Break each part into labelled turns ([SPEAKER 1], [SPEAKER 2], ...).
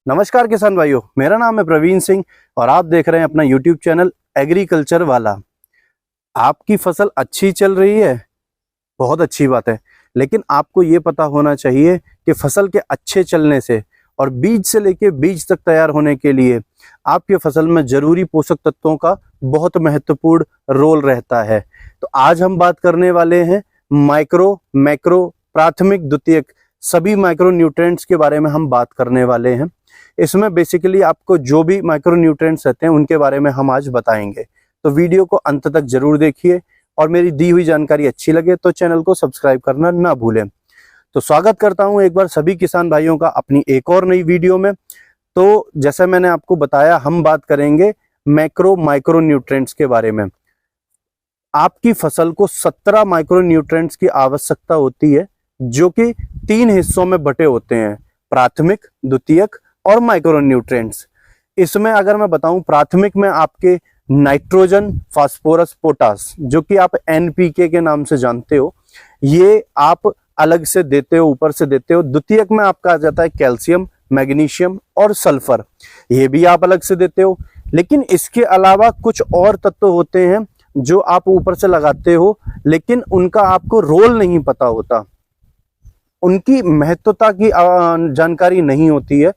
[SPEAKER 1] नमस्कार किसान भाइयों, मेरा नाम है प्रवीण सिंह और आप देख रहे हैं अपना यूट्यूब चैनल एग्रीकल्चर वाला। आपकी फसल अच्छी चल रही है, बहुत अच्छी बात है, लेकिन आपको ये पता होना चाहिए कि फसल के अच्छे चलने से और बीज से लेके बीज तक तैयार होने के लिए आपके फसल में जरूरी पोषक तत्वों का बहुत महत्वपूर्ण रोल रहता है। तो आज हम बात करने वाले हैं माइक्रो, मैक्रो, प्राथमिक, द्वितीयक सभी माइक्रो न्यूट्रिएंट्स के बारे में हम बात करने वाले हैं। इसमें बेसिकली आपको जो भी माइक्रो न्यूट्रिएंट्स रहते हैं उनके बारे में हम आज बताएंगे। तो वीडियो को अंत तक जरूर देखिए और मेरी दी हुई जानकारी अच्छी लगे तो चैनल को सब्सक्राइब करना ना भूलें। तो स्वागत करता हूं एक बार सभी किसान भाइयों का अपनी एक और नई वीडियो में। तो जैसा मैंने आपको बताया, हम बात करेंगे मैक्रो माइक्रो न्यूट्रिएंट्स के बारे में। आपकी फसल को 17 माइक्रो न्यूट्रिएंट्स की आवश्यकता होती है, जो कि 3 हिस्सों में बटे होते हैं, प्राथमिक, द्वितीयक और माइक्रो न्यूट्रिएंट्स। इसमें अगर मैं बताऊं, प्राथमिक में आपके नाइट्रोजन, फास्फोरस, पोटास, जो कि आप एनपीके के नाम से जानते हो, ये आप अलग से देते हो, ऊपर से देते हो। द्वितीयक में आपका आ जाता है कैल्शियम, मैग्नीशियम और सल्फर, ये भी आप अलग से देते हो। लेकिन इसके अलावा कुछ और तत्व होते हैं जो आप ऊपर से लगाते हो, लेकिन उनका आपको रोल नहीं पता होता, उनकी महत्वता की जानकारी नहीं होती है।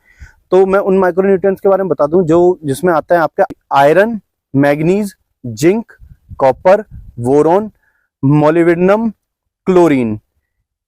[SPEAKER 1] तो मैं उन माइक्रोन्यूट्रिएंट्स के बारे में बता दूं जो जिसमें आता है आपका iron, manganese, zinc, copper, boron, molybdenum, chlorine.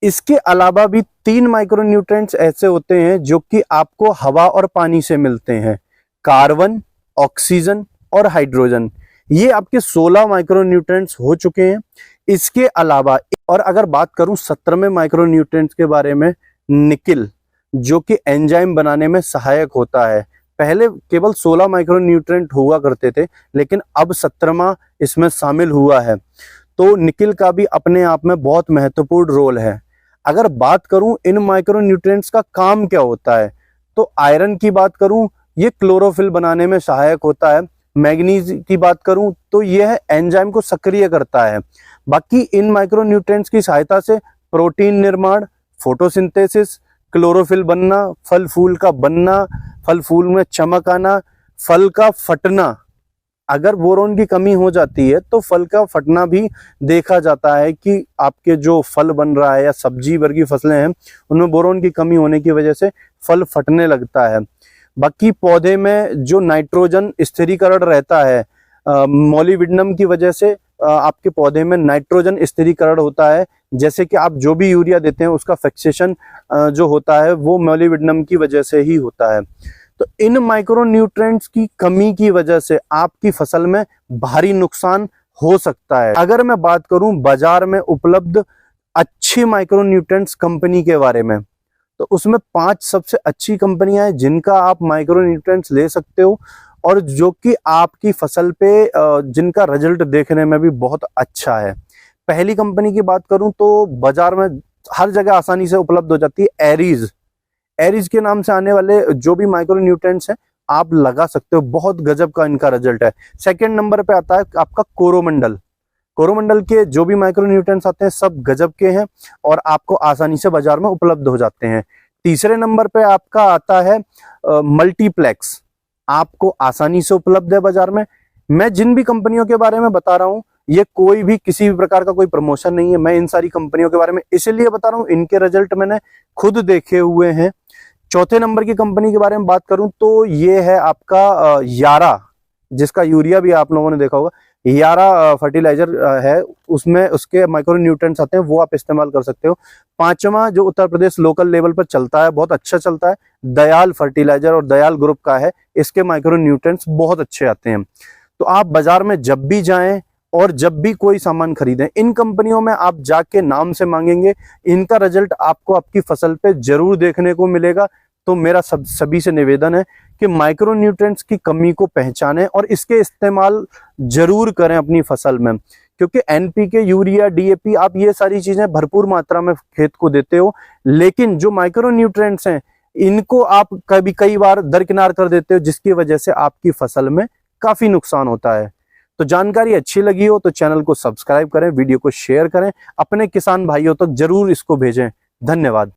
[SPEAKER 1] इसके अलावा भी 3 माइक्रोन्यूट्रिएंट्स ऐसे होते हैं जो कि आपको हवा और पानी से मिलते हैं, कार्बन, ऑक्सीजन और हाइड्रोजन। ये आपके 16 माइक्रोन्यूट्रिएंट्स हो चुके हैं। इसके अलावा और अगर बात करूं 17वें माइक्रोन्यूट्रिएंट्स के बारे में, निकिल, जो कि एंजाइम बनाने में सहायक होता है। पहले केवल 16 माइक्रोन्यूट्रिएंट हुआ करते थे, लेकिन अब 17वां इसमें शामिल हुआ है। तो निकिल का भी अपने आप में बहुत महत्वपूर्ण रोल है। अगर बात करूं इन माइक्रोन्यूट्रिएंट्स का काम क्या होता है, तो आयरन की बात करूं, ये क्लोरोफिल बनाने में सहायक होता है। मैग्नीज की बात करूं तो यह एंजाइम को सक्रिय करता है। बाकी इन माइक्रोन्यूट्रिएंट्स की सहायता से प्रोटीन निर्माण, फोटोसिंथेसिस, क्लोरोफिल बनना, फल फूल का बनना, फल फूल में चमक आना, फल का फटना। अगर बोरोन की कमी हो जाती है तो फल का फटना भी देखा जाता है कि आपके जो फल बन रहा है या सब्जी वर्गीय फसलें हैं उनमें बोरोन की कमी होने की वजह से फल फटने लगता है। बाकी पौधे में जो नाइट्रोजन स्थिरीकरण रहता है, मोलिब्डेनम की वजह से आपके पौधे में नाइट्रोजन स्थिरीकरण होता है। जैसे कि आप जो भी यूरिया देते हैं उसका फिक्सेशन जो होता है वो मोलिब्डेनम की वजह से ही होता है। तो इन माइक्रोन्यूट्रिएंट्स की कमी की वजह से आपकी फसल में भारी नुकसान हो सकता है। अगर मैं बात करूं बाजार में उपलब्ध अच्छी माइक्रोन्यूट्रिएंट्स कंपनी के बारे में, तो उसमें 5 सबसे अच्छी कंपनियां हैं जिनका आप माइक्रोन्यूट्रिएंट्स ले सकते हो और जो कि आपकी फसल पे जिनका रिजल्ट देखने में भी बहुत अच्छा है। पहली कंपनी की बात करूं तो बाजार में हर जगह आसानी से उपलब्ध हो जाती है एरीज। एरीज के नाम से आने वाले जो भी माइक्रोन्यूट्रिएंट्स हैं आप लगा सकते हो, बहुत गजब का इनका रिजल्ट है। सेकंड नंबर पे आता है आपका कोरोमंडल। कोरोमंडल के जो भी माइक्रोन्यूट्रिएंट्स आते हैं सब गजब के हैं और आपको आसानी से बाजार में उपलब्ध हो जाते हैं। तीसरे नंबर पे आपका आता है मल्टीप्लेक्स, आपको आसानी से उपलब्ध है बाजार में। मैं जिन भी कंपनियों के बारे में बता रहा हूं, ये कोई भी किसी भी प्रकार का कोई प्रमोशन नहीं है। मैं इन सारी कंपनियों के बारे में इसलिए बता रहा हूं, इनके रिजल्ट मैंने खुद देखे हुए हैं। चौथे नंबर की कंपनी के बारे में बात करूं तो ये है आपका यारा, जिसका यूरिया भी आप लोगों ने देखा होगा। यारा फर्टिलाइजर है, उसमें उसके माइक्रोन्यूट्रिएंट्स आते हैं, वो आप इस्तेमाल कर सकते हो। पांचवा जो उत्तर प्रदेश लोकल लेवल पर चलता है, बहुत अच्छा चलता है, दयाल फर्टिलाइजर और दयाल ग्रुप का है। इसके माइक्रोन्यूट्रिएंट्स बहुत अच्छे आते हैं। तो आप बाजार में जब भी जाएं और जब भी कोई सामान खरीदें, इन कंपनियों में आप जाके नाम से मांगेंगे, इनका रिजल्ट आपको आपकी फसल पे जरूर देखने को मिलेगा। तो मेरा सभी से निवेदन है कि माइक्रोन्यूट्रिएंट्स की कमी को पहचानें और इसके इस्तेमाल जरूर करें अपनी फसल में, क्योंकि एनपीके, यूरिया, डीएपी, आप ये सारी चीजें भरपूर मात्रा में खेत को देते हो, लेकिन जो माइक्रोन्यूट्रिएंट्स हैं इनको आप कई बार दरकिनार कर देते हो, जिसकी वजह से आपकी फसल में काफी नुकसान होता है। तो जानकारी अच्छी लगी हो तो चैनल को सब्सक्राइब करें, वीडियो को शेयर करें, अपने किसान भाइयों तक जरूर इसको भेजें। धन्यवाद।